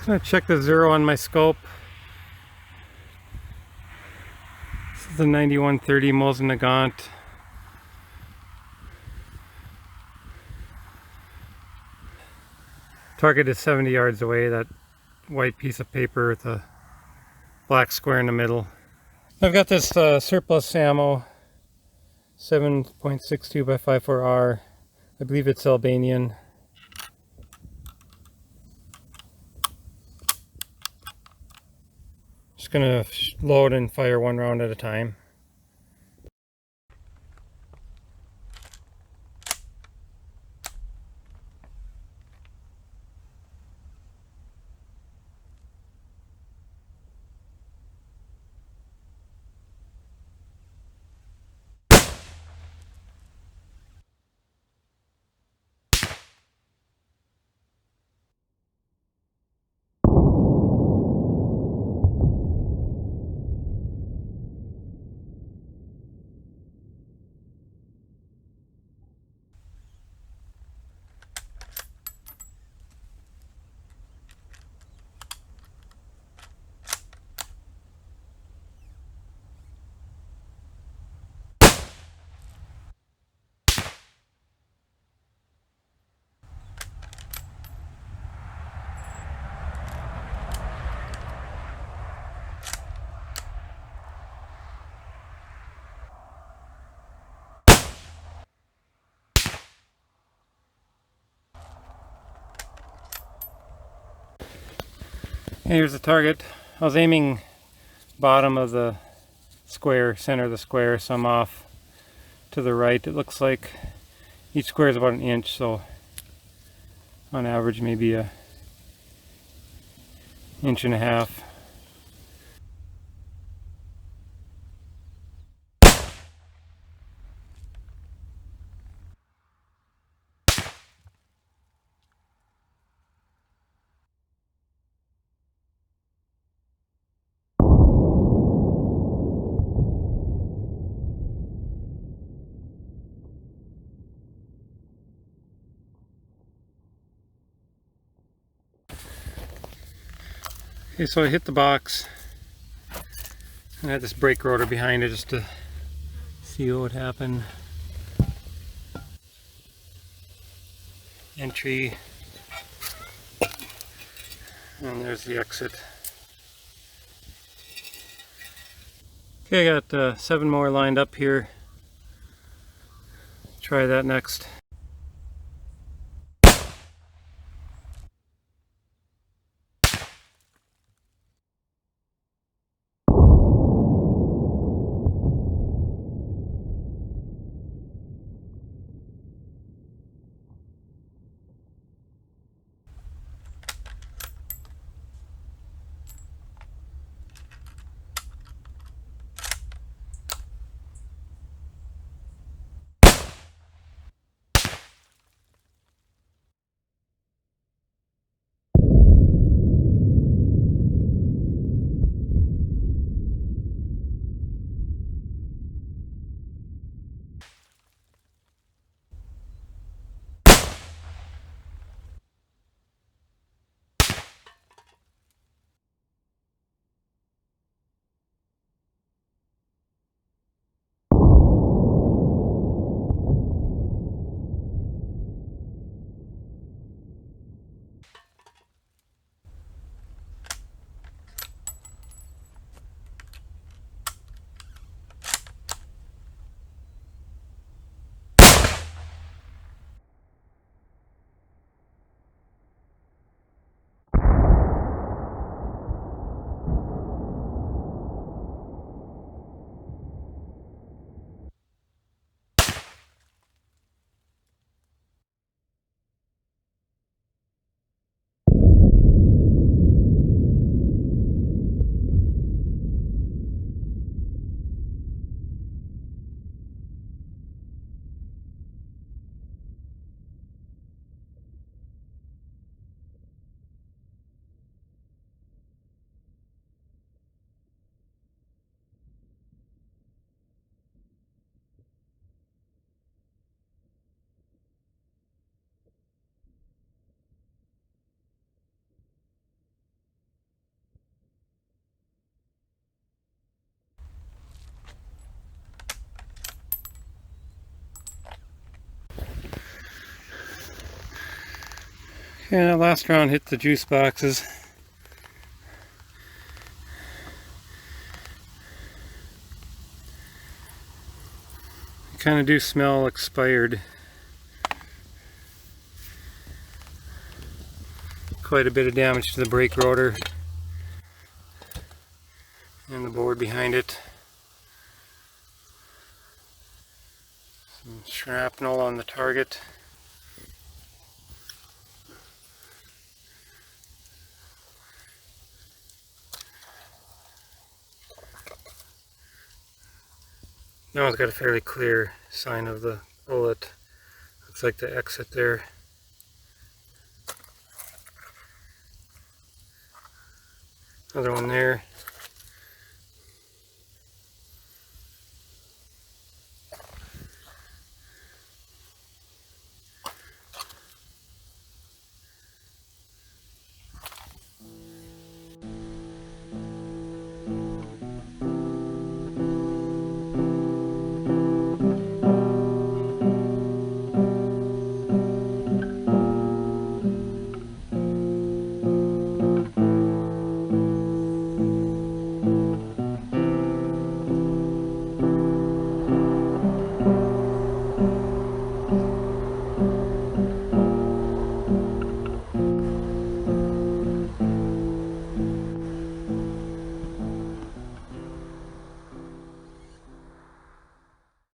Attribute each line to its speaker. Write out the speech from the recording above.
Speaker 1: I'm gonna check the zero on my scope. This is the 9130 Mosin Nagant. Target is 70 yards away, that white piece of paper with a black square in the middle. I've got this surplus ammo, 7.62 by 54R. I believe it's Albanian. Just gonna load and fire one round at a time. Here's the target. I was aiming bottom of the square, center of the square, so I'm off to the right. It looks like each square is about an inch, so on average maybe a inch and a half. Okay, so I hit the box and I had this brake rotor behind it just to see what would happen. Entry, and there's the exit. Okay, I got 7 more lined up here. Try that next. Okay, that last round hit the juice boxes. They kind of do smell expired. Quite a bit of damage to the brake rotor and the board behind it. Some shrapnel on the target. Now it's got a fairly clear sign of the bullet. Looks like the exit there. Another one there.